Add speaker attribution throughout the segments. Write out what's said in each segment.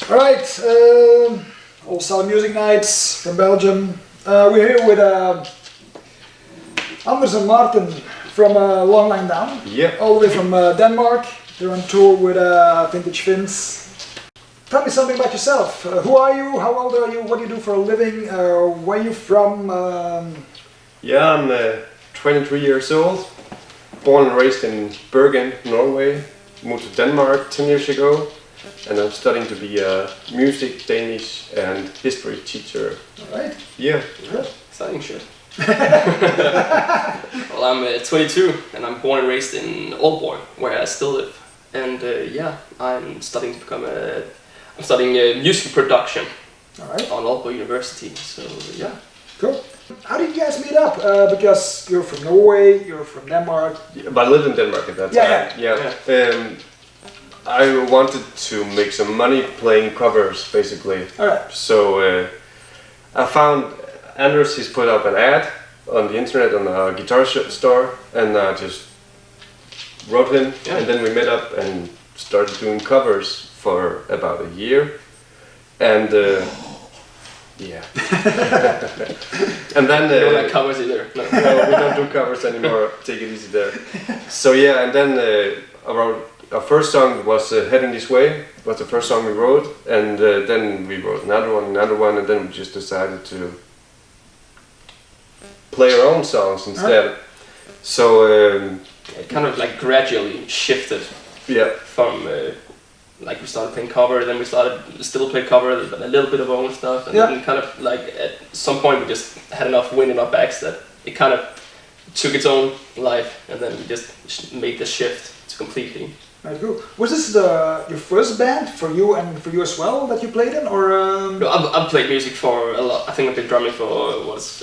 Speaker 1: Alright, All Star Music Nights from Belgium. We're here with Anders and Martin from Long Line Down.
Speaker 2: Yeah.
Speaker 1: All the way from Denmark. They're on tour with Vintage Fins. Tell me something about yourself. Who are you? How old are you? What do you do for a living? Where are you from?
Speaker 2: Yeah, I'm 23 years old. Born and raised in Bergen, Norway. Moved to Denmark 10 years ago. And I'm studying to be a music, Danish and history teacher.
Speaker 1: Alright.
Speaker 2: Yeah.
Speaker 3: Exciting shit. Well, I'm 22 and I'm born and raised in Aalborg, where I still live. And yeah, I'm studying to become I'm studying music production on Aalborg University. So yeah.
Speaker 1: Cool. How did you guys meet up? Because you're from Norway, you're from Denmark.
Speaker 2: Yeah, but I lived in Denmark at that time. Yeah. I wanted to make some money playing covers, basically.
Speaker 1: Alright.
Speaker 2: So I found Anders. He's put up an ad on the internet on a guitar store, and I just wrote him, and then we met up and started doing covers for about a year, and yeah. And then
Speaker 3: you don't like covers either.
Speaker 2: No, we don't do covers anymore. Take it easy there. So yeah, and then our first song was Heading This Way, was the first song we wrote, and then we wrote another one, and then we just decided to play our own songs instead. So
Speaker 3: it kind of like gradually shifted from like we started playing cover, then we started still play cover, but a little bit of our own stuff, and then kind of like at some point we just had enough wind in our backs that it kind of took its own life, and then we just made the shift to completely.
Speaker 1: Right, cool. Was this your first band for you and for you as well that you played in, or?
Speaker 3: No, I've played music for a lot. I think I've been drumming for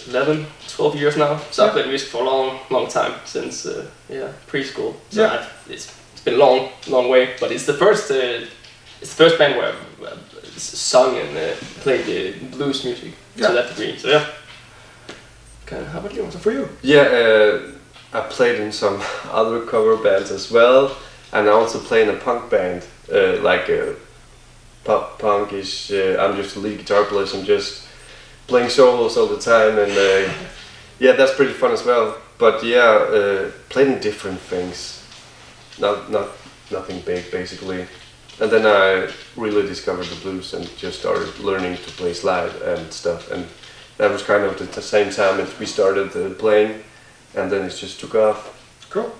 Speaker 3: 11, 12 years now. So I've played music for a long time, since preschool. So it's been a long way. But it's the first band where I've sung and played blues music to that degree. So yeah. Okay, how about you?
Speaker 1: So for you?
Speaker 2: Yeah, I played in some other cover bands as well. And I also play in a punk band, like a pop punkish. I'm just a lead guitar player, so I'm just playing solos all the time, and yeah, that's pretty fun as well. But yeah, playing different things, nothing big basically. And then I really discovered the blues and just started learning to play slide and stuff. And that was kind of the same time as we started playing, and then it just took off.
Speaker 1: Cool.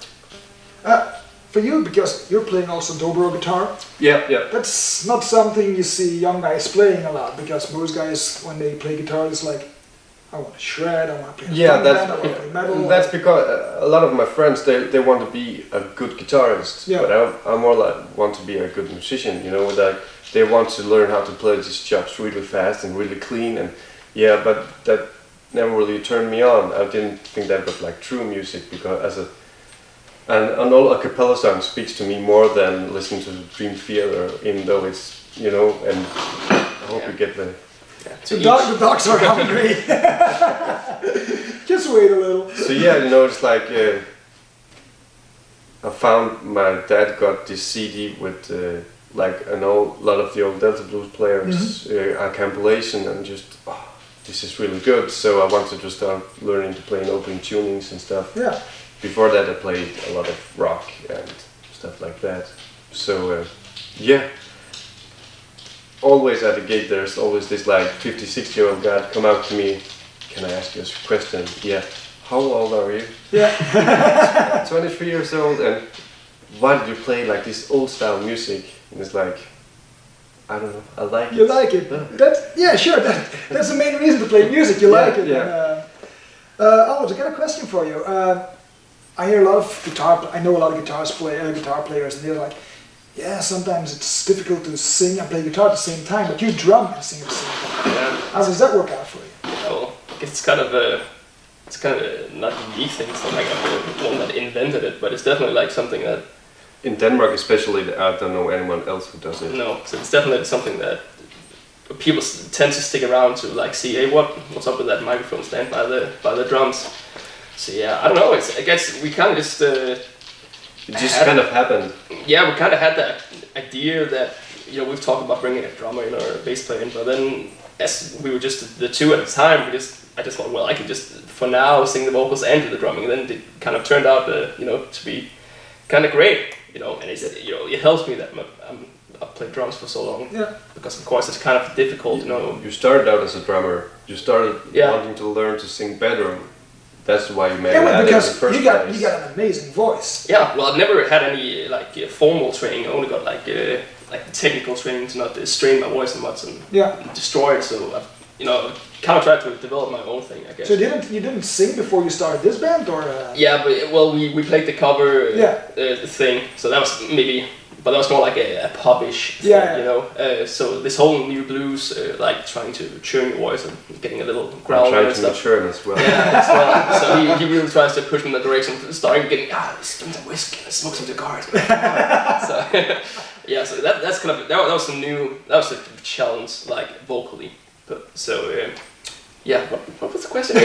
Speaker 1: For you, because you're playing also dobro guitar.
Speaker 2: Yeah.
Speaker 1: That's not something you see young guys playing a lot, because most guys, when they play guitar, it's like, I want to shred, I want to play band, I want to play metal.
Speaker 2: That's because a lot of my friends, they want to be a good guitarist, but I more like want to be a good musician, you know, like they want to learn how to play these chops really fast and really clean, and but that never really turned me on. I didn't think that was like true music, because an all a cappella song speaks to me more than listening to Dream Theater, even though it's, you know, and I hope you get the...
Speaker 1: The dogs are hungry. Just wait a little.
Speaker 2: So yeah, you know, it's like I found my dad got this CD with like lot of the old Delta blues players, a compilation, and just this is really good. So I wanted to start learning to play in opening tunings and stuff.
Speaker 1: Yeah. Before
Speaker 2: that I played a lot of rock and stuff like that. So yeah, always at the gate there's always this like 50, 60-year-old guy come out to me, can I ask you a question? Yeah. How old are you?
Speaker 1: Yeah.
Speaker 2: 23 years old, and why did you play like this old style music? And it's like, I don't know, I like it.
Speaker 1: You like it? Sure, that's the main reason to play music, you like it.
Speaker 2: Yeah.
Speaker 1: I got a question for you. I hear a lot of I know a lot of guitar players, and they're like, yeah, sometimes it's difficult to sing and play guitar at the same time, but you drum and sing at the same time.
Speaker 3: Yeah.
Speaker 1: How does that work out for you?
Speaker 3: Yeah, well, it's kind of not a unique thing. It's not like I'm the one that invented it, but it's definitely like something that...
Speaker 2: In Denmark especially, I don't know anyone else who does it.
Speaker 3: No, so it's definitely something that people tend to stick around to, like, see, hey, what's up with that microphone stand by the drums? So yeah, I don't know. I guess we kind of just.
Speaker 2: It just kind of happened.
Speaker 3: Yeah, we kind of had that idea that we've talked about bringing a drummer in or a bass player in, but then as we were just the two at the time, I just thought, well, I could just for now sing the vocals and do the drumming, and then it kind of turned out, to be kind of great, and it's, it helps me that I've played drums for so long, because of course it's kind of difficult,
Speaker 2: You started out as a drummer. You started wanting to learn to sing better. That's why you made it in the
Speaker 1: because
Speaker 2: first
Speaker 1: you
Speaker 2: place.
Speaker 1: got an amazing voice.
Speaker 3: Yeah, well, I've never had any formal training. I only got like technical training to not strain my voice so much and destroy it. So I've kind of tried to develop my own thing, I guess.
Speaker 1: So you didn't sing before you started this band, or?
Speaker 3: Yeah, but we played the cover thing. So that was maybe. But that was more like a popish thing, so this whole new blues, like trying to churn your voice and getting a little growl
Speaker 2: trying
Speaker 3: and
Speaker 2: to
Speaker 3: stuff.
Speaker 2: mature as well.
Speaker 3: Yeah, as well. So he really tries to push me in that direction, starting getting let's drink some whiskey, let's smoke some cigars. So yeah, so that's kind of that was a challenge, like vocally. But so what was the question?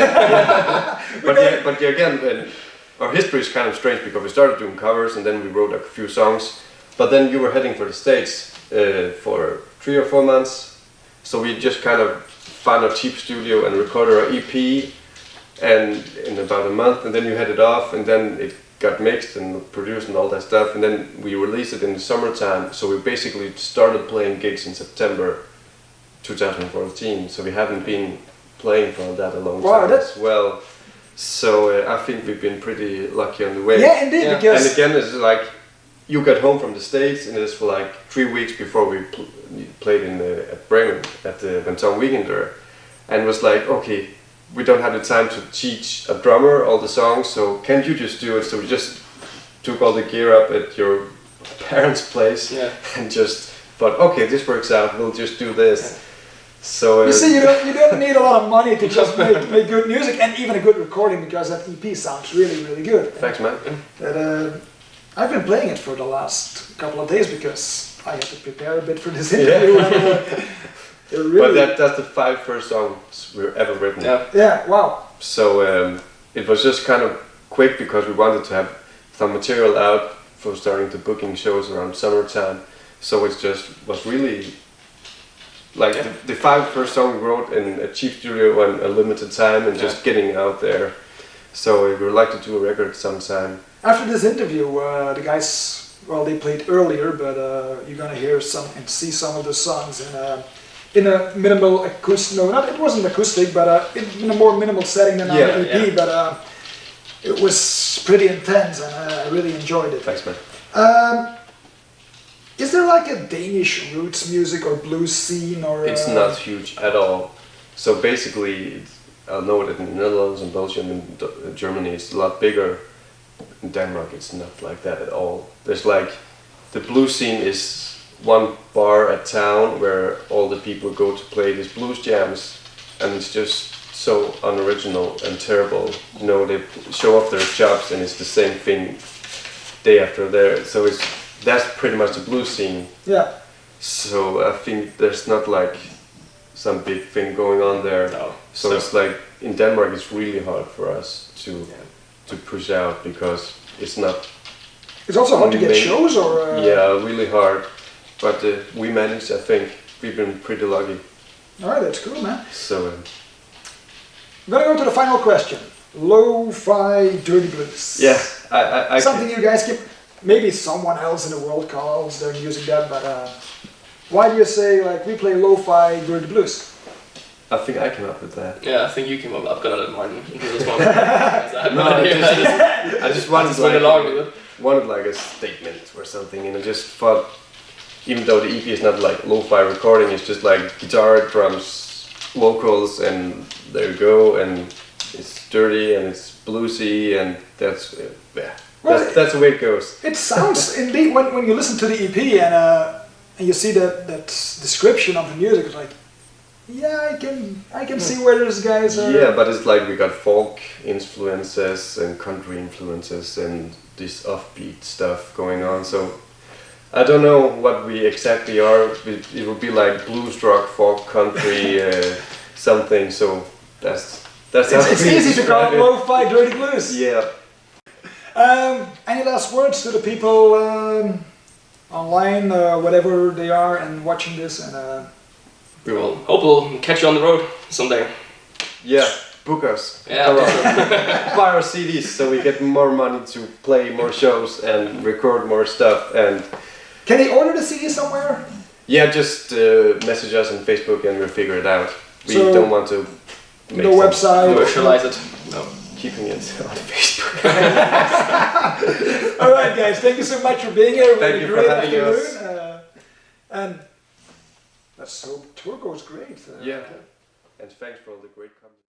Speaker 2: but again, our history is kind of strange because we started doing covers and then we wrote a few songs. But then you were heading for the States for 3 or 4 months, so we just kind of found a cheap studio and recorded our EP, and in about a month, and then you headed off, and then it got mixed and produced and all that stuff, and then we released it in the summertime. So we basically started playing gigs in September 2014. So we haven't been playing for that a long time as well. So I think we've been pretty lucky on the way.
Speaker 1: Yeah, indeed. Because
Speaker 2: and again, it's like. You got home from the States, and it was for like 3 weeks before we played at Bremen at the Benton Weekender, and was like, okay, we don't have the time to teach a drummer all the songs, so can't you just do it? So we just took all the gear up at your parents' place and just thought, okay, this works out. We'll just do this. So
Speaker 1: you see, you don't need a lot of money to just make good music and even a good recording, because that EP sounds really, really good.
Speaker 2: Thanks, man.
Speaker 1: I've been playing it for the last couple of days because I had to prepare a bit for this interview.
Speaker 2: But that's the 5 first songs we've ever written.
Speaker 1: Yeah, wow.
Speaker 2: So it was just kind of quick because we wanted to have some material out for starting to booking shows around summertime. So it just was really like the 5 first songs we wrote in a cheap studio on a limited time and just getting out there. So we would like to do a record sometime.
Speaker 1: After this interview, the guys, they played earlier, but you're gonna hear and see some of the songs in a minimal acoustic. No, it wasn't acoustic, but in a more minimal setting than on the EP. But it was pretty intense, and I really enjoyed it.
Speaker 2: Thanks, man.
Speaker 1: Is there like a Danish roots music or blues scene, or?
Speaker 2: It's not huge at all. So basically, I know that in the Netherlands and Belgium and Germany it's a lot bigger. In Denmark it's not like that at all. There's like, the blues scene is one bar at town where all the people go to play these blues jams, and it's just so unoriginal and terrible. They show off their chops and it's the same thing day after day. So that's pretty much the blues scene.
Speaker 1: Yeah.
Speaker 2: So I think there's not like some big thing going on there.
Speaker 3: No.
Speaker 2: So it's like in Denmark it's really hard for us to push out because it's not.
Speaker 1: It's also hard to get shows, or.
Speaker 2: Yeah, really hard, but we managed. I think we've been pretty lucky.
Speaker 1: All right, that's cool, man.
Speaker 2: So.
Speaker 1: I'm gonna go to the final question. Lo-fi dirty blues.
Speaker 2: Yeah, I
Speaker 1: something you guys can. Maybe someone else in the world calls their music that, but why do you say like we play lo-fi dirty blues?
Speaker 2: I think I came up with that.
Speaker 3: Yeah, I think you came up. I've got to let mine into this one. I
Speaker 2: just wanted like a statement or something, and I just thought, even though the EP is not like lo-fi recording, it's just like guitar, drums, vocals, and there you go, and it's dirty and it's bluesy, and that's that's the way it goes.
Speaker 1: It sounds indeed when you listen to the EP and you see that description of the music, it's like. Yeah, I can see where those guys are.
Speaker 2: Yeah, but it's like we got folk influences and country influences and this offbeat stuff going on. So I don't know what we exactly are. It would be like blues rock, folk, country, something. So that's
Speaker 1: it's easy to call it lo-fi dirty blues.
Speaker 2: Yeah.
Speaker 1: Any last words to the people online, whatever they are, and watching this, and
Speaker 3: We will hope we'll catch you on the road someday.
Speaker 2: Yeah, book us.
Speaker 3: Yeah,
Speaker 2: Come on. Buy our CDs so we get more money to play more shows and record more stuff. And
Speaker 1: can they order the CD somewhere?
Speaker 2: yeah, just message us on Facebook and we'll figure it out. We
Speaker 1: So,
Speaker 2: don't want to make
Speaker 1: no website.
Speaker 3: commercialize it. No.
Speaker 2: keeping it on Facebook.
Speaker 1: All right, guys. Thank you so much for being here.
Speaker 2: Thank
Speaker 1: Really
Speaker 2: you for
Speaker 1: great
Speaker 2: having us.
Speaker 1: afternoon. And let's hope tour goes great.
Speaker 2: Yeah, and thanks for all the great comments.